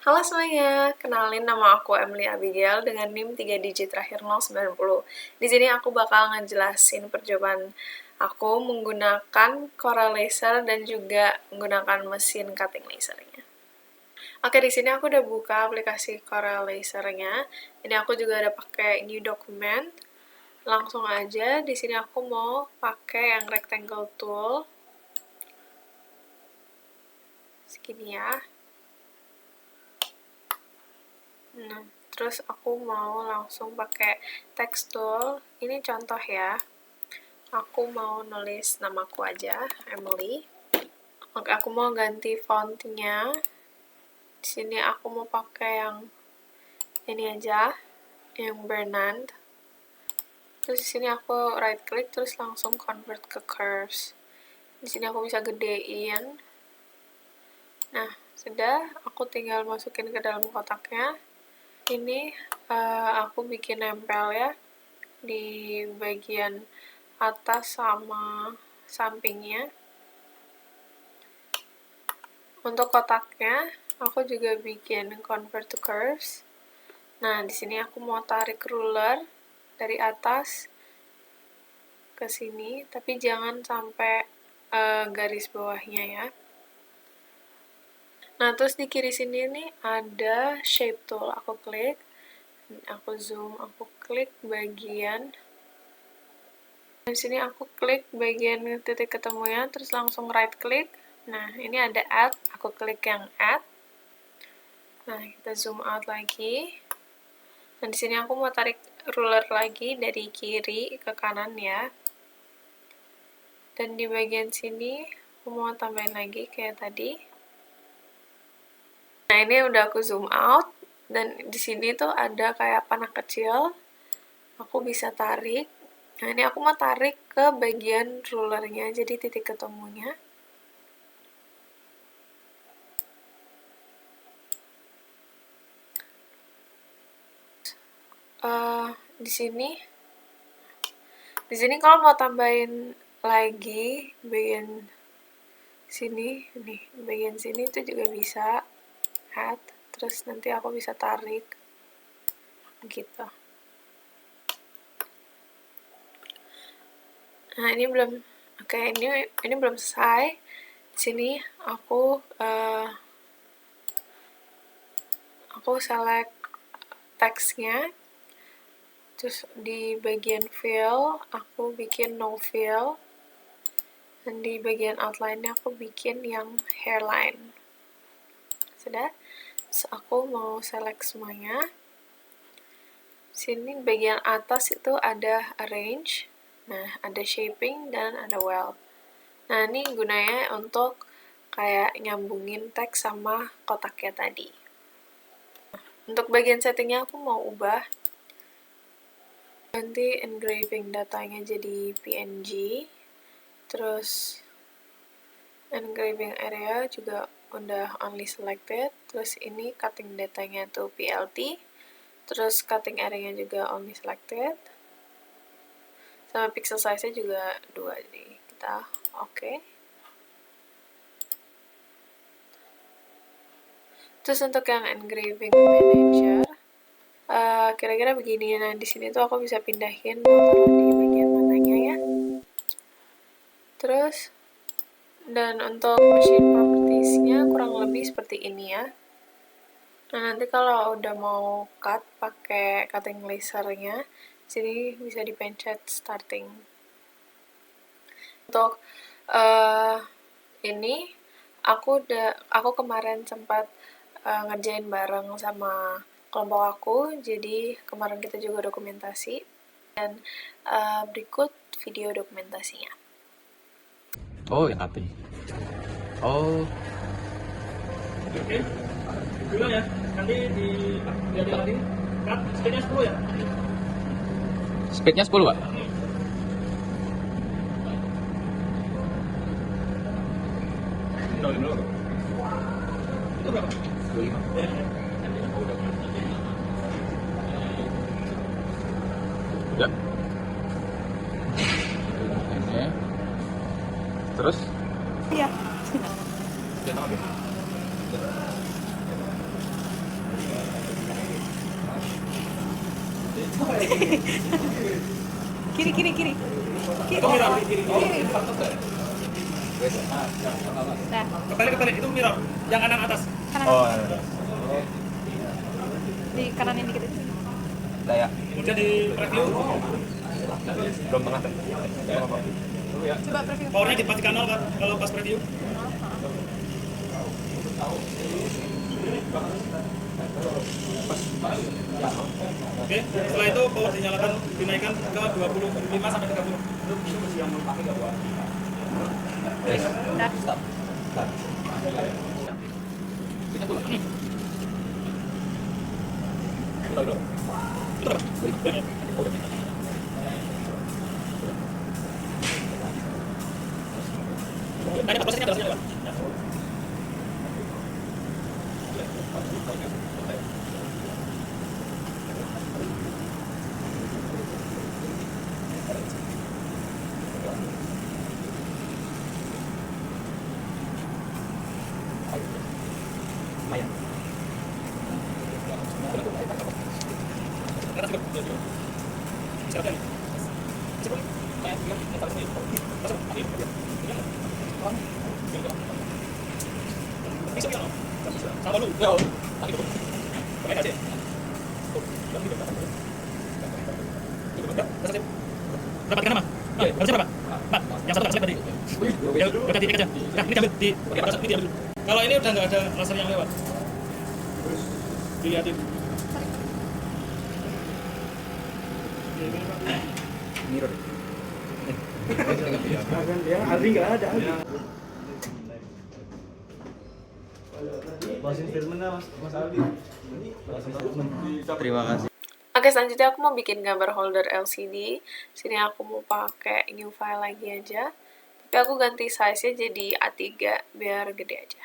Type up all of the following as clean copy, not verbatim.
Halo semuanya, kenalin nama aku Emily Abigail dengan NIM 3 digit terakhir 090. Di sini aku bakal ngejelasin percobaan aku menggunakan Corel Laser dan juga menggunakan mesin cutting lasernya. Oke, di sini aku udah buka aplikasi Corel Lasernya. Ini aku juga ada pakai new document. Langsung aja, di sini aku mau pakai yang rectangle tool. Segini ya. Nah, terus aku mau langsung pakai text tool. Ini contoh ya. Aku mau nulis namaku aja, Emily. Oke, aku mau ganti fontnya. Di sini aku mau pakai yang ini aja, yang Bernard. Terus di sini aku right click terus langsung convert ke curves. Di sini aku bisa gedein. Nah, sudah, aku tinggal masukin ke dalam kotaknya. Ini aku bikin nempel ya di bagian atas sama sampingnya. Untuk kotaknya, aku juga bikin convert to curves. Nah, di sini aku mau tarik ruler dari atas ke sini, tapi jangan sampai garis bawahnya ya. Nah, terus di kiri sini nih ada shape tool. Aku klik, aku zoom, aku klik bagian. Di sini aku klik bagian titik ketemunya, terus langsung right click. Nah, ini ada add, aku klik yang add. Nah, kita zoom out lagi. Nah, di sini aku mau tarik ruler lagi dari kiri ke kanan ya. Dan di bagian sini aku mau tambahin lagi kayak tadi. Nah, ini udah aku zoom out dan di sini tuh ada kayak panah kecil. Aku bisa tarik. Nah, ini aku mau tarik ke bagian rulernya, jadi titik ketemunya. Di sini kalau mau tambahin lagi bagian sini, nih bagian sini itu juga bisa add, terus nanti aku bisa tarik gitu. Nah, ini belum, oke, ini belum selesai. Di sini aku select teksnya, terus di bagian fill aku bikin no fill, dan di bagian outline aku bikin yang hairline. Sudah, so, aku mau select semuanya. Sini bagian atas itu ada arrange, nah ada shaping dan ada weld. Nah, ini gunanya untuk kayak nyambungin teks sama kotaknya tadi. Untuk bagian settingnya aku mau ubah, nanti engraving datanya jadi PNG, terus engraving area juga udah only selected, terus ini cutting datanya tuh PLT, terus cutting area juga only selected, sama pixel size-nya juga 2, jadi kita oke. Terus untuk yang engraving manager, kira-kira begini. Nah, di sini tuh aku bisa pindahin taruh di bagian mananya ya. Terus, dan untuk machine properties-nya kurang lebih seperti ini ya. Nah, nanti kalau udah mau cut pakai cutting lasernya, sini bisa dipencet starting. Untuk ini aku kemarin sempat ngerjain bareng sama kelompok aku, jadi kemarin kita juga dokumentasi, dan berikut video dokumentasinya. Oh, yang api. Oh. Oke. Dulu ya. Nanti di lagi. Cut speednya 10 ya. Speednya 10, Pak. Dulu. Itu berapa? 25. Ya. Ini. Terus? Iya. Kiri, kiri, kiri. Itu mirror di kiri. Kiri. Nah, Kebalik, itu mirror. Yang kanan atas. kanan. Oh, Di kanan ini dikit. ya. Kemudian di preview, Belum tengah. Coba preview. powernya dipastikan 0 kan kalau pas preview. Oke, setelah itu power dinyalakan, dinaikkan ke 25 sampai 30. Udah. Nah, ini prosesnya adalah lewat. Sama lu. Ya. Pakai aja. Dapatkan nama. Harusnya berapa? 4. Yang satu tak selip tadi. Ya, udah diketik aja. Nah, ini diambil di ini diambil. Kalau ini udah nggak ada laser yang lewat. Dilihatin. Mirror. Dia hari nggak ada. Terima kasih. Oke, selanjutnya aku mau bikin gambar holder LCD. Sini aku mau pakai new file lagi aja. Tapi aku ganti size-nya jadi A3 biar gede aja.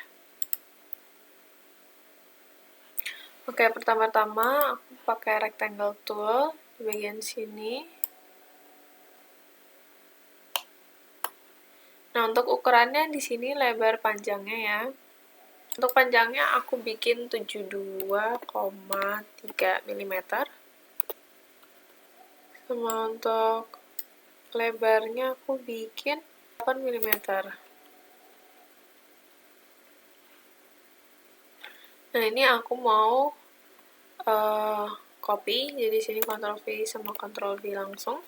Oke, pertama-tama aku pakai rectangle tool di bagian sini. Nah, untuk ukurannya di sini lebar panjangnya ya. Untuk panjangnya aku bikin 72,3 mm. Sama untuk lebarnya aku bikin 8 mm. Nah, ini aku mau copy, jadi sini Ctrl V sama Ctrl V langsung.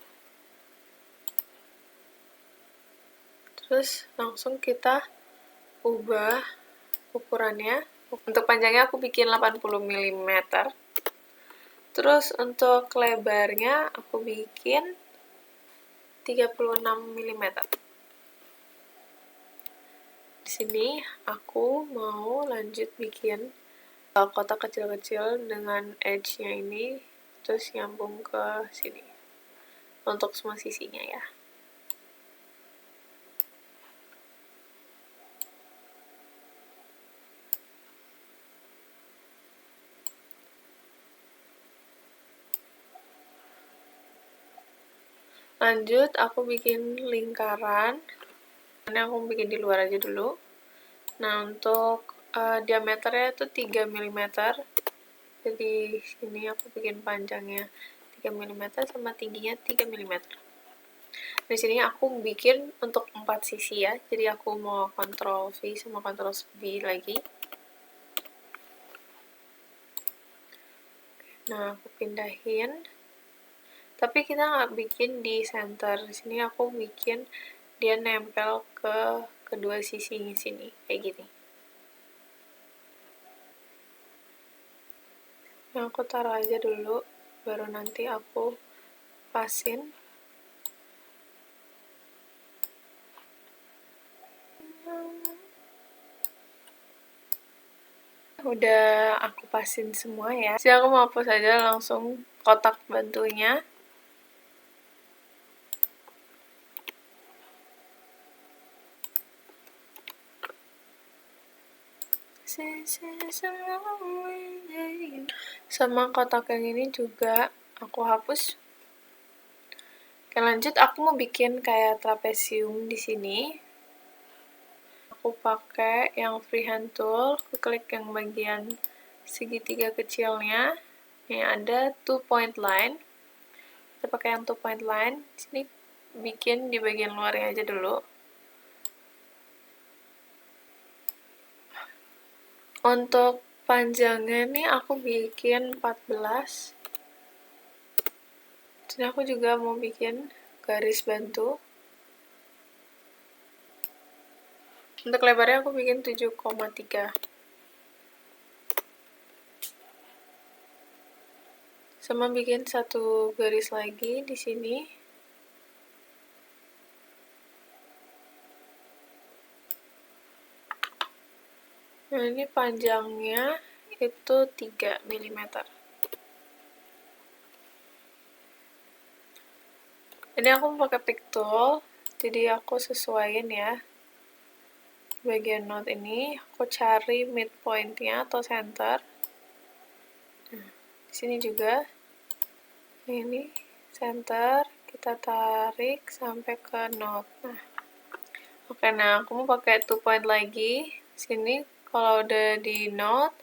Terus langsung kita ubah ukurannya. Untuk panjangnya aku bikin 80 mm. Terus untuk lebarnya aku bikin 36 mm. Di sini aku mau lanjut bikin kotak kecil-kecil dengan edge-nya ini, terus nyambung ke sini untuk semua sisinya ya. Lanjut aku bikin lingkaran. Ini aku bikin di luar aja dulu. Nah, untuk diameternya itu 3 mm. Jadi sini aku bikin panjangnya 3 mm sama tingginya 3 mm. Di sini aku bikin untuk 4 sisi ya. Jadi aku mau Ctrl V sama Ctrl V lagi. Nah, aku pindahin. Tapi kita nggak bikin di center. Di sini aku bikin dia nempel ke kedua sisinya sini, kayak gini. Nah, aku taruh aja dulu, baru nanti aku pasin. Udah aku pasin semua ya. Jadi aku mau hapus aja langsung kotak bantunya. Sama kotak yang ini juga aku hapus. Oke, lanjut aku mau bikin kayak trapesium di sini. Aku pakai yang freehand tool, aku klik yang bagian segitiga kecilnya. Ini ada 2 point line. Kita pakai yang 2 point line. Di sini bikin di bagian luarnya aja dulu. Untuk panjangnya nih aku bikin 14. Sini aku juga mau bikin garis bantu. Untuk lebarnya aku bikin 7,3. Sama bikin satu garis lagi di sini. Nah, ini panjangnya itu 3 mm. Ini aku pakai pick tool, jadi aku sesuaiin ya. Bagian note ini, aku cari midpoint-nya atau center. Nah, di sini juga. Ini center, kita tarik sampai ke note. Nah, oke, nah aku mau pakai 2 point lagi. Sini kalau udah di note,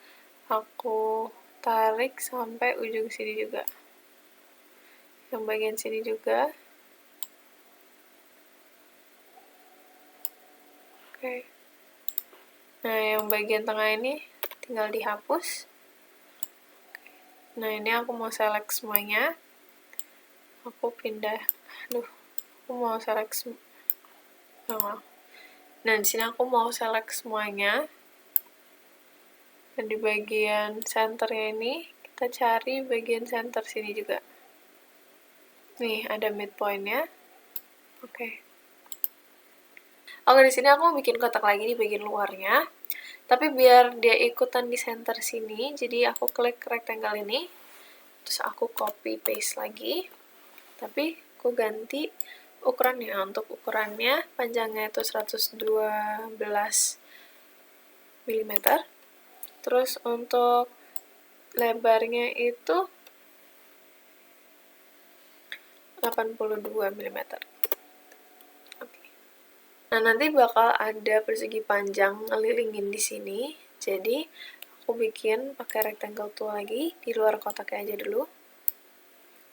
aku tarik sampai ujung sini juga. Yang bagian sini juga. Oke. Nah, yang bagian tengah ini tinggal dihapus. Nah, ini aku mau select semuanya. Aku pindah. Aku mau select Nah, di sini aku mau select semuanya. Dan di bagian centernya ini, kita cari bagian center sini juga. Nih, ada midpoint-nya. Oke. Oke, di sini aku bikin kotak lagi di bagian luarnya. Tapi biar dia ikutan di center sini, jadi aku klik rectangle ini. Terus aku copy paste lagi. Tapi aku ganti ukurannya. Untuk ukurannya, panjangnya itu 112 mm. Terus untuk lebarnya itu 82 mm. Nah, nanti bakal ada persegi panjang ngelilingin di sini. Jadi, aku bikin pakai rectangle tool lagi di luar kotaknya aja dulu.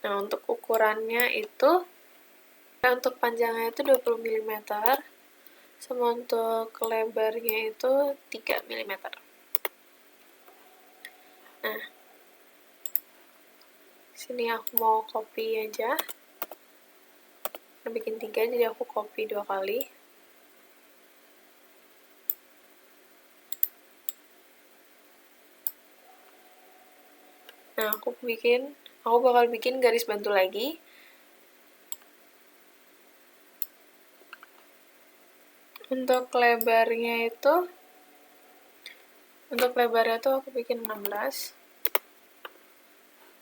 Nah, untuk ukurannya itu, untuk panjangnya itu 20 mm, sama untuk lebarnya itu 3 mm. Nah, sini aku mau copy aja. Aku bikin 3, jadi aku copy 2 kali. Nah, aku bakal bikin garis bantu lagi. Untuk lebarnya itu aku bikin 16.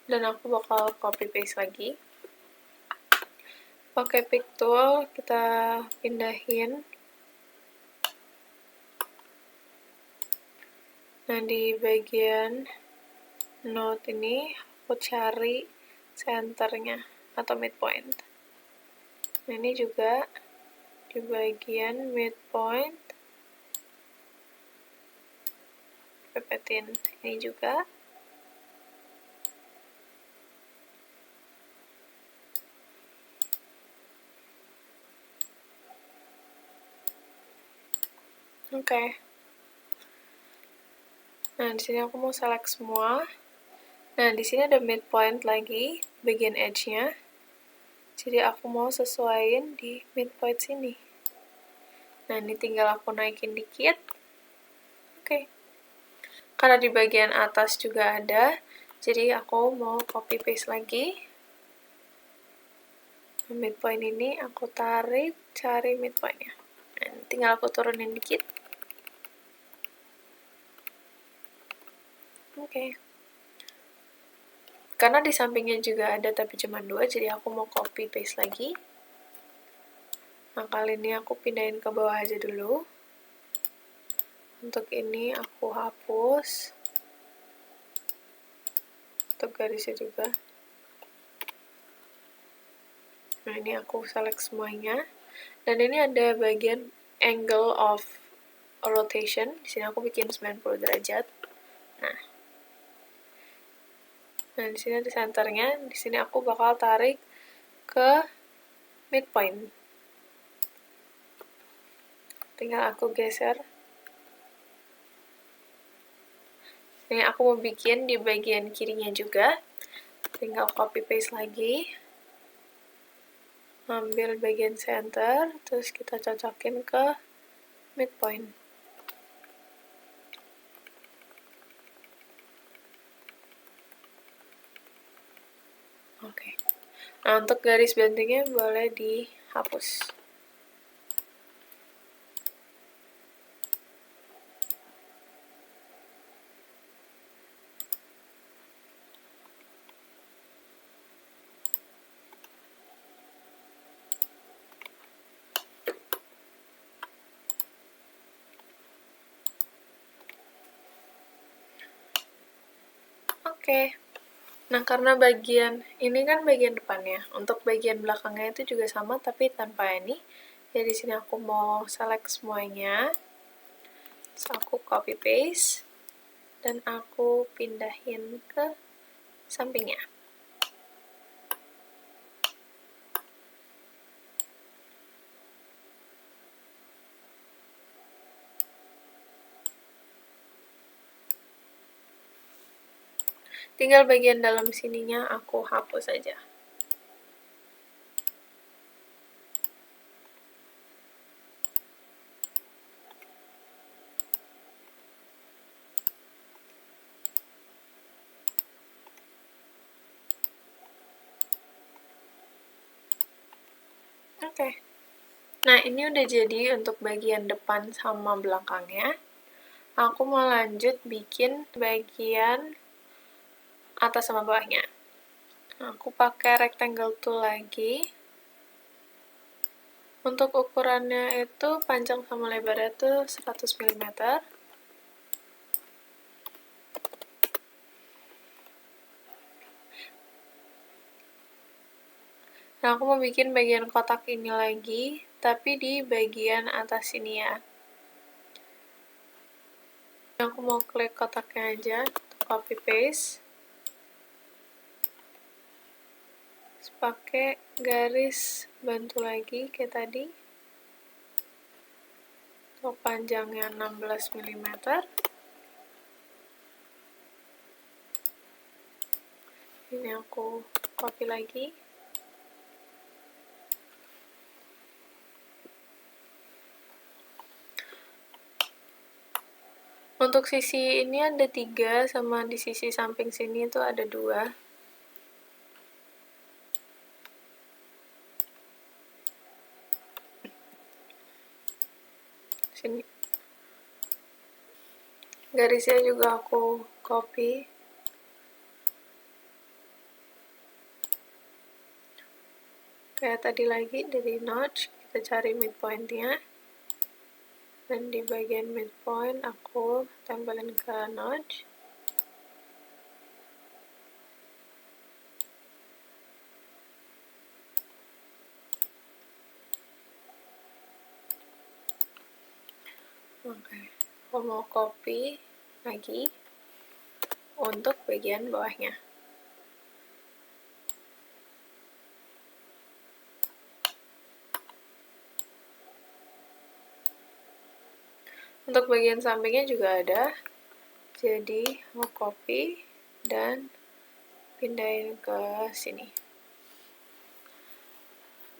Dan aku bakal copy paste lagi. Pakai pick tool, kita pindahin. Nah, di bagian note ini, aku cari centernya atau midpoint. Nah, ini juga di bagian midpoint. Pepetin ini juga. Oke. Nah, di sini aku mau select semua. Nah, di sini ada midpoint lagi, bagian edge-nya. Jadi aku mau sesuaiin di midpoint sini. Nah, ini tinggal aku naikin dikit. Oke. Karena di bagian atas juga ada, jadi aku mau copy paste lagi. Midpoint ini aku tarik, cari midpoint-nya. Nah, tinggal aku turunin dikit. Oke. Karena di sampingnya juga ada tapi cuma 2, jadi aku mau copy paste lagi. Nah, kali ini aku pindahin ke bawah aja dulu. Untuk ini aku hapus. Untuk garisnya juga. Nah, ini aku select semuanya. Dan ini ada bagian angle of rotation. Di sini aku bikin 90 derajat. Nah, di sini ada senternya. Di sini aku bakal tarik ke midpoint. Tinggal aku geser. Ini aku mau bikin di bagian kirinya juga. Tinggal copy paste lagi. Ambil bagian center, terus kita cocokin ke midpoint. Oke. Nah, untuk garis bantingnya boleh dihapus. Oke. Nah, karena bagian ini kan bagian depannya. Untuk bagian belakangnya itu juga sama, tapi tanpa ini. Jadi di sini aku mau select semuanya. Terus aku copy paste. Dan aku pindahin ke sampingnya. Tinggal bagian dalam sininya aku hapus aja. Oke. Nah, ini udah jadi untuk bagian depan sama belakangnya. Aku mau lanjut bikin bagian atas sama bawahnya. Aku pakai rectangle tool lagi. Untuk ukurannya itu panjang sama lebarnya itu 100 mm. Nah, aku mau bikin bagian kotak ini lagi, tapi di bagian atas sini ya. Aku mau klik kotaknya aja, copy paste. Terus pakai garis bantu lagi kayak tadi. Untuk panjangnya 16 mm. Ini aku copy lagi. Untuk sisi ini ada 3, sama di sisi samping sini itu ada 2. Sini. Garisnya juga aku copy. Kayak tadi lagi, dari notch, kita cari midpoint-nya. Dan di bagian midpoint, aku tempelin ke notch. Oke, aku mau copy lagi untuk bagian bawahnya. Untuk bagian sampingnya juga ada, jadi mau copy dan pindahin ke sini.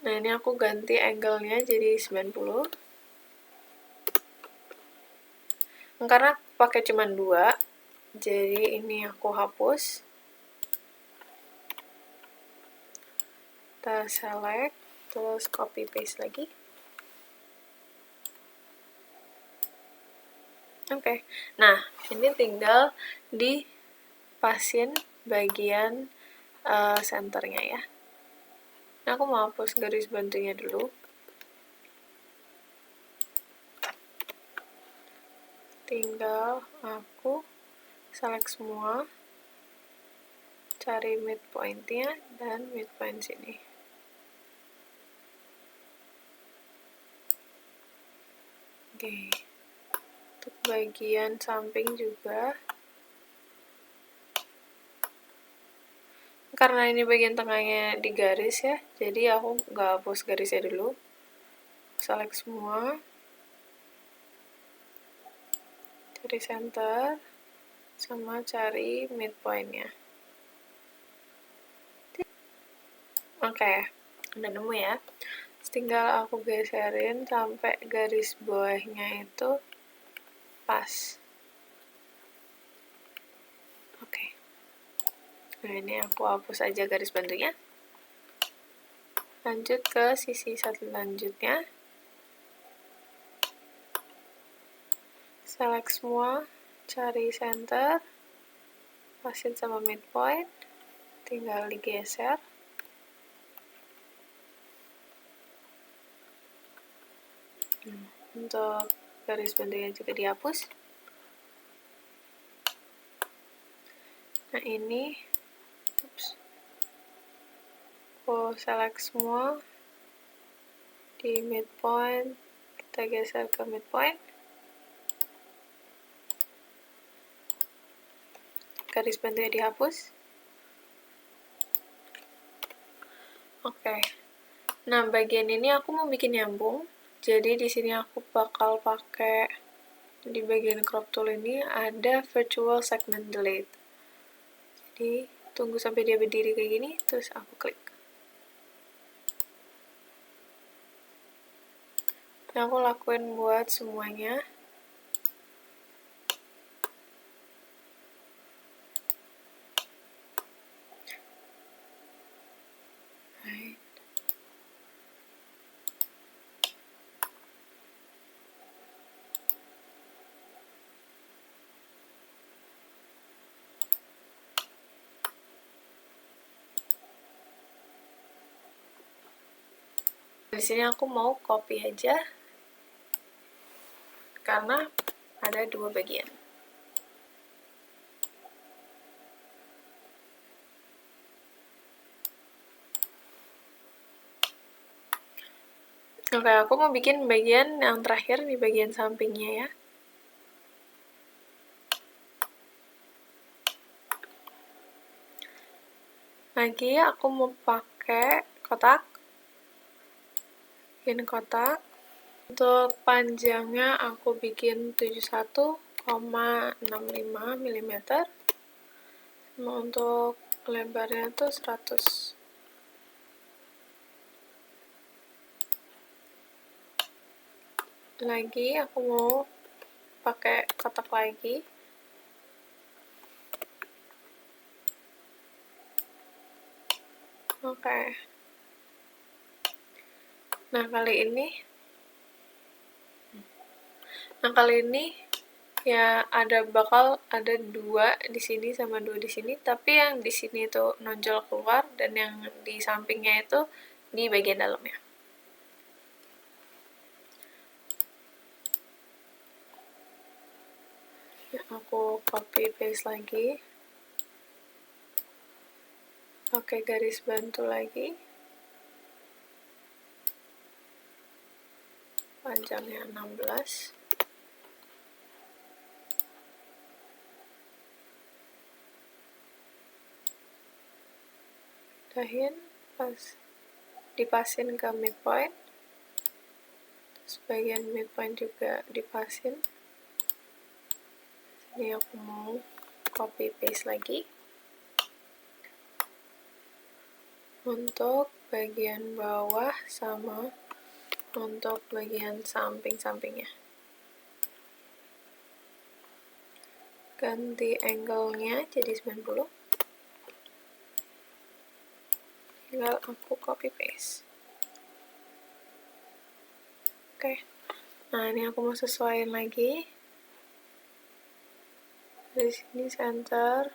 Nah, ini aku ganti angle-nya jadi 90. Karena pakai cuma 2, jadi ini aku hapus. Kita select, terus copy paste lagi. Oke. Nah, ini tinggal dipasin bagian senternya ya. Nah, aku mau hapus garis bantunya dulu. Tinggal aku select semua, cari midpoint-nya, dan midpoint sini. Oke. Untuk bagian samping juga. karena ini bagian tengahnya di garis ya, jadi aku nggak hapus garisnya dulu. Select semua, cari center, sama cari midpoint-nya. Oke, udah nemu ya. Tinggal aku geserin sampai garis bawahnya itu pas. Oke. Nah, ini aku hapus aja garis bantunya. Lanjut ke sisi selanjutnya. Select semua, cari center, pasin sama midpoint, tinggal digeser. Untuk garis bantunya juga dihapus. Nah, ini aku select semua di midpoint, kita geser ke midpoint. Garis bantunya dihapus. Oke. Nah, bagian ini aku mau bikin nyambung. Jadi di sini aku bakal pakai di bagian crop tool ini ada virtual segment delete. Jadi tunggu sampai dia berdiri kayak gini, terus aku klik. Nah, aku lakuin buat semuanya. Right. Di sini aku mau copy aja karena ada dua bagian. Oke, aku mau bikin bagian yang terakhir di bagian sampingnya ya. Lagi aku mau pakai kotak. Bikin kotak. Untuk panjangnya aku bikin 71,65 mm. Untuk lebarnya tuh 100. Lagi aku mau pakai kotak lagi. Oke. Nah, kali ini ya bakal ada 2 di sini sama 2 di sini, tapi yang di sini itu nonjol keluar dan yang di sampingnya itu di bagian dalamnya. Ya, aku copy paste lagi. Pakai garis bantu lagi. Panjangnya 16. Dipasin ke midpoint. Sebagian midpoint juga dipasin. Ini aku mau copy paste lagi. Untuk bagian bawah sama untuk bagian samping-sampingnya. Ganti angle-nya jadi 90. Tinggal aku copy paste. Oke. Nah, ini aku mau sesuaiin lagi. Dari sini center,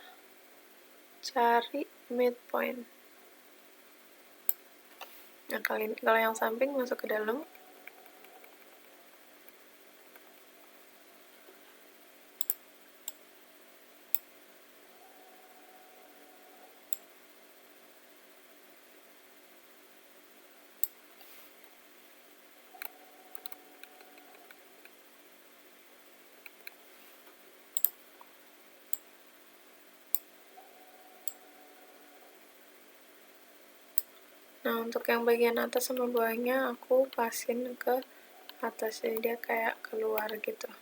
cari midpoint. Nah, kalau yang samping masuk ke dalam. Nah, untuk yang bagian atas sama bawahnya aku pasin ke atas, jadi dia kayak keluar gitu.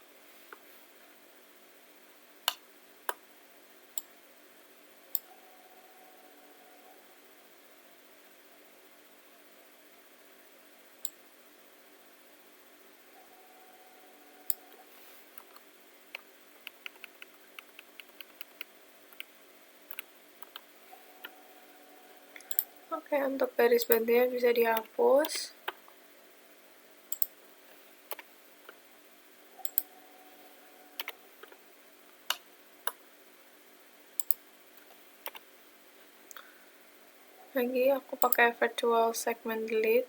Oke, untuk garis bantunya bisa dihapus. Lagi aku pakai virtual segment delete.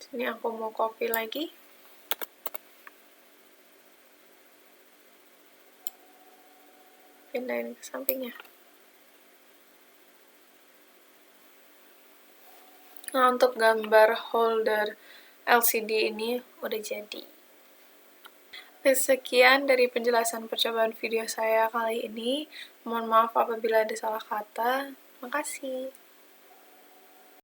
Sini aku mau copy lagi. Pindahin ke sampingnya. Nah, untuk gambar holder LCD ini udah jadi. Sekian dari penjelasan percobaan video saya kali ini. Mohon maaf apabila ada salah kata. Makasih.